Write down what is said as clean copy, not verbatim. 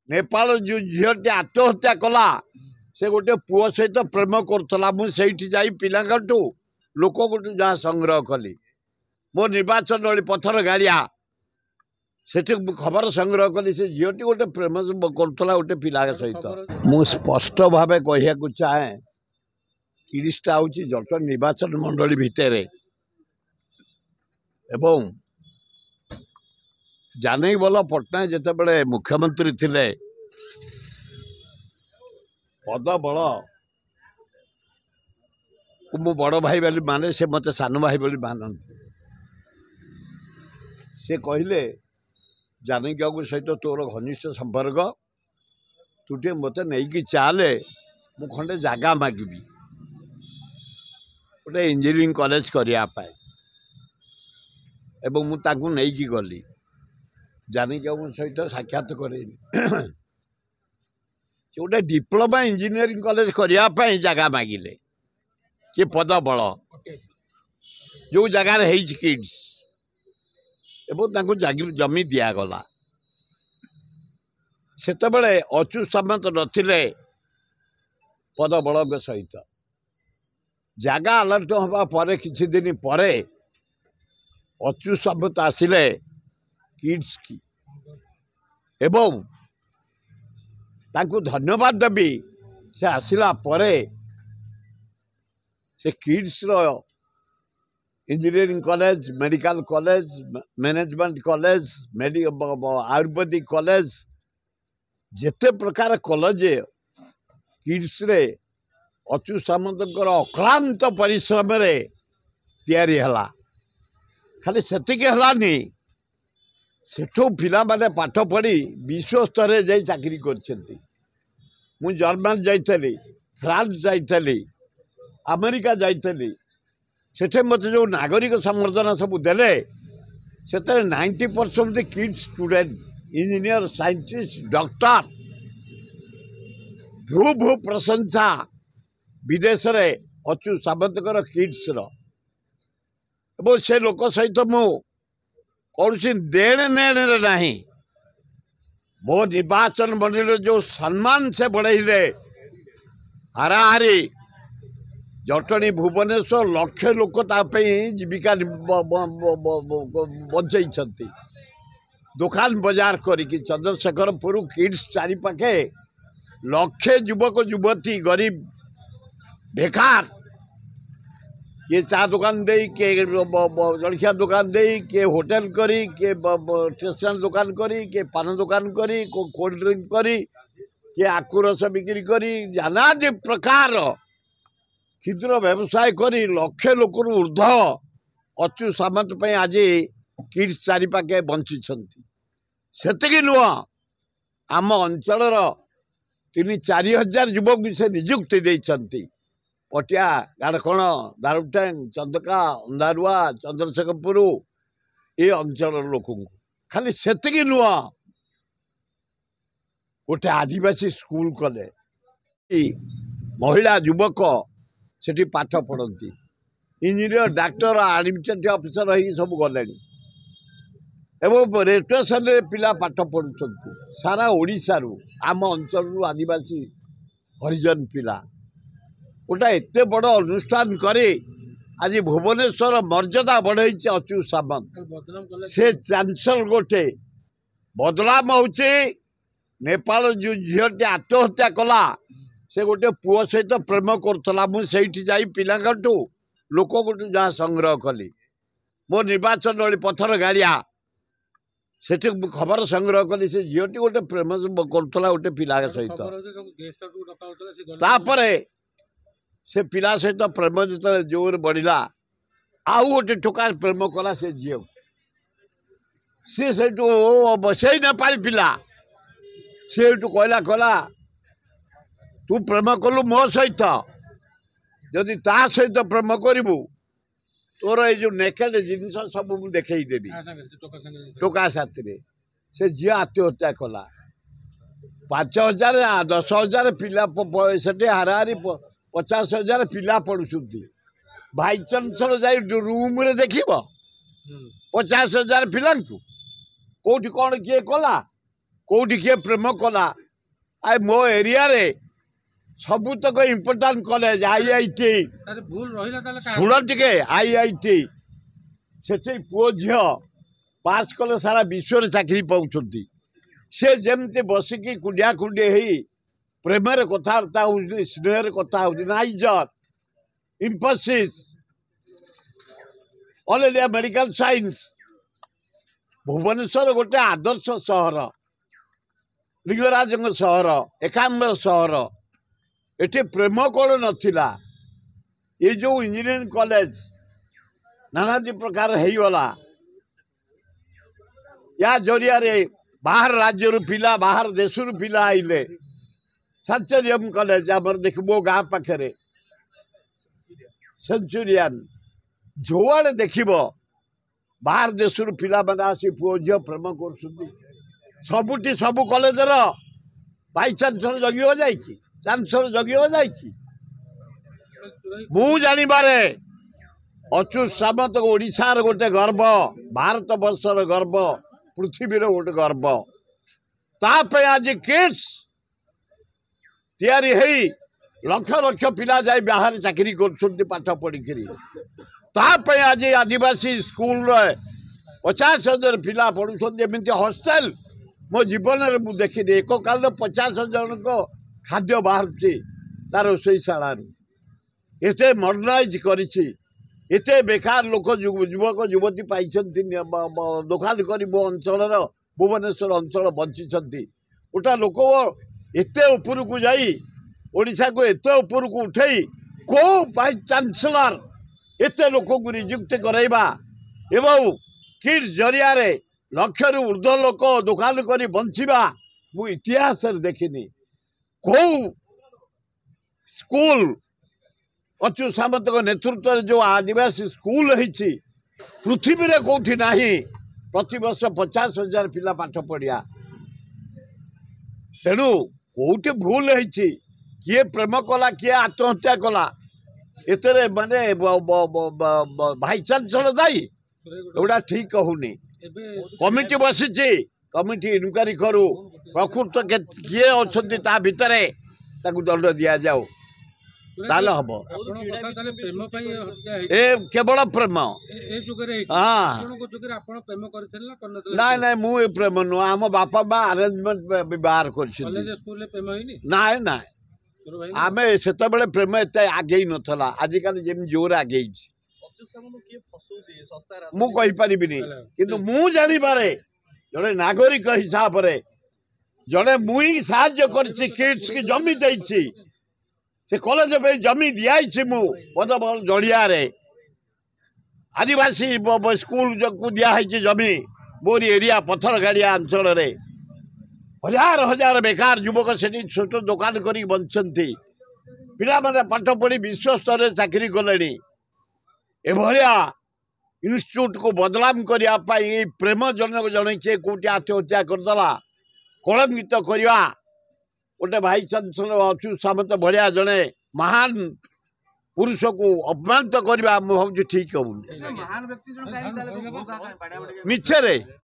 नेपाल जो झीटी आत्महत्या कला से गोटे पुओ सहित प्रेम करुला मुझे पिलाठू लोक जहाँ संग्रह कली मो निर्वाचन पथर गाड़िया से खबर संग्रह कली से झीटी गोटे प्रेम करुला गोटे पिला सहित मु स्पष्ट भाव कह चाहे 30टा हूँ जटणी निर्वाचन मंडली भितर एवं जानकीबल पट्टनायक जिते मुख्यमंत्री थिले पद बल मु बड़ भाई बोली माने से मत सान भाई बोली मानती से कहले जानकी बाबू सहित तोर घनिष्ठ संपर्क तू टे मत नहीं चाले मु खंडे जगह मागिबी गोटे इंजीनियरिंग कॉलेज करने एवं मु ताकू नहीं गली जानकी बाबू सहित साक्षात करेनी गोटे डिप्लोमा इंजीनियरिंग कॉलेज करने जगह मागिले कि पद बल जो जगार किड्स एवं जमी दिगला सेतबेले अच्युत सामंत नथिले पद बल सहित जगह अलर्ट हवा पर किछि दिन पर अच्युत सामंत आसिले किड्स की एवं ताकू धन्यवाद देवी से आसिला परे से किड्स रो engineering college medical college management college Ayurvedic college जेते प्रकार कॉलेज किड्स रे अच्युत सामंत अक्लांत परिश्रम रे तैयारी हला खाली सेतिके हलानी सेठो पिला माने पाठ पढ़ी विश्व स्तर जाई चाकरी करछंती मु जर्मन जाइतली फ्रांस जाइतली अमेरिका जाइतली सेठे मते जो नागरिक संवर्धना सब देले सेते 90% kids student engineer scientist doctor भू भू प्रशंसा विदेश रे अच्युत सामंत किड्स रो से लोक सहित मु कौन सी देण नेण नहीं मो निर्वाचन मंडल जो सम्मान से बढ़े हाराहारी जटणी भुवनेश्वर लक्षे लोक जीविका बचई दुकान बाजार करी चंद्रशेखरपुर किड्स चारिपाखे लक्षे युवक युवती गरीब बेकार किए चा दुकान दे किए जलखिया दुकान दे किए होटेल करी किए स्टेशन दुकान करी किए पान दुकान करी कोल्ड ड्रिंक करी किए आकु रस बिक्री करी नाना प्रकार क्षुद्र व्यवसाय करी लक्षे लोक ऊर्ध अच्युत सामंत आज किड्स चारिपाखे बंची से नुह आम अंचल 3-4 हजार युवक से नियुक्ति देती पटिया गाड़कोण दारुटांग चंदका अंधारुआ चंद्रशेखरपुर ये अंचल लोक खाली से नुह गोटे आदिवासी स्कूल कले महिला युवक से पाठ पढ़ती इंजीनियर डाक्टर एडमिनिस्ट्रेटिव ऑफिसर ही सब गले एवं रेस्टेशन पिला पाठ पढ़ुं सारा ओडिशा रु आम अंचल आदिवासी हरिजन पिला गोटा एत बड़ अनुष्ठान करे आज भुवनेश्वर मर्यादा बढ़े अच्युत सामंत से चांसलर गोटे बदलाम होचे नेपाल जो झीटी आत्महत्या कला से गोटे पुओ सहित प्रेम करुला मुझे पिलाठू लोक जहाँ संग्रह कली मो निर्वाचन पथर गाड़िया से खबर संग्रह कली से झीटी गोटे प्रेम करुला गोटे पिला सहित से पिला सहित प्रेम जो जोर बढ़ला आउ गोटे ठोका प्रेम कला से झील सी से नेपाली पिला सी कहला कहला तू प्रेम कलु मो सहित जदि ता सहित प्रेम करू तोर ये नेकेड जिनस सब मुझे देखदेवी टोका साथी से झी आत्महत्या कला 5,000 10,000 पिला से हाराहारी 50,000 पिला पढ़ुंट भाई चांसलर जा रूम रे देखिब 50,000 पिला कौटी कौन किए कला कौटी किए प्रेम कला आ मो एरिया रे सबुतक इम्पोर्टाट कॉलेज आईआईटी शुण टे आईआईटी से पुओ झील पास कले सारा विश्व चाकरी पाँच से जमती बसिकी कुंडिया कुंडी हो प्रेम कथबार्ता हो स्नेह कथा हो नाइजर Infosys All India Medical Science Bhubaneswar गोटे आदर्श सहर लिंगराज सहर एकाम्बर सहर एटे प्रेम कौन नथिला ये जो इंजीनियरिंग कॉलेज नानादी प्रकार होगला या जरिया रे बाहर राज्य पिला बाहर देश पिला आइले सेंचुरियन कॉलेज आमर देखो गाँ पाखे सेंचुरियन जोआड़े देख बाहर देश पिला मैंने आसी पुओ झील प्रेम कर सबुटी सबु कॉलेज वाइस चांसलर जगी हो जाए चांसलर जगी हो जाए मु जानिबारे अच्युत सामंत ओडिशार गोटे गर्व भारत वर्षर गर्व पृथ्वीर गोटे गर्व ताप आज किड्स तैयारी है लक्ष लक्ष पिला जाए बाहर चाकरी कर पाठ पढ़ी आज आदिवासी स्कूल 50,000 पिला पढ़ुंट हॉस्टेल मो जीवन में मुझे देखी एक काल 50 जन को खाद्य बाहर तार रोषशाला एत मॉडर्नाइज करते बेकार लोक युवक युवती पाई दुकान कर मो अंचल भुवनेश्वर अंचल बंची गोटा लोक एत ऊपर को जाई ओडिशा को एत ऊपर को उठे को वाइस चांसलर एत लोक को नियुक्त कराइबा एवं किड्स जरिया लक्ष रु ऊर्ध लोक दुकान कर बंचवा मु इतिहास देखनी कौ स्कूल अच्युत सामंत नेतृत्व में जो आदिवासी स्कूल होती पृथ्वी में कौटी ना प्रति वर्ष 50,000 पिला पाठ पढ़िया तेणु कौटे भूल होती किए प्रेम कला किए आत्महत्या कला एतरे माने भाई चांसलर दायी एगुड़ा ठीक कहूनी कमिटी बसी कमिटी इनक्वारी करू प्रकृत किए अच्छा भितर दंड दि जाऊ ताल हम ए केवल प्रेम हाँ ना ना मुझे प्रेम नुह आम बापा माँ अरेंजमेंट बाहर कर ना आम से प्रेम एत आगे नाला आजिकल जमी जोर आगे मुझे किंतु मु जानिबारे जड़े नागरिक हिसाब से जड़े मुई साहाय्य करछि किड्स की जमी देछि से कॉलेज पे जमी दिखाई मुदबल जड़िया आदिवासी स्कूल को दिखाई जमी मोरी एरिया पथर गाड़िया अंचल रे हजार हजार बेकार युवक से छोट दुकान कर बंचती पिला माने पाठ पढ़ी विश्व स्तर चाकरी कले एभलिया इन्स्टिट्यूट को बदलाम करने प्रेम जनक जन किए कौटी आत्महत्या करदेला कलंकित करवा गोटे भाई चांसलर अच्युत सामंत भाया जड़े महान पुरुष को अपमानित करवा मुझे ठीक कहूँ मिछरे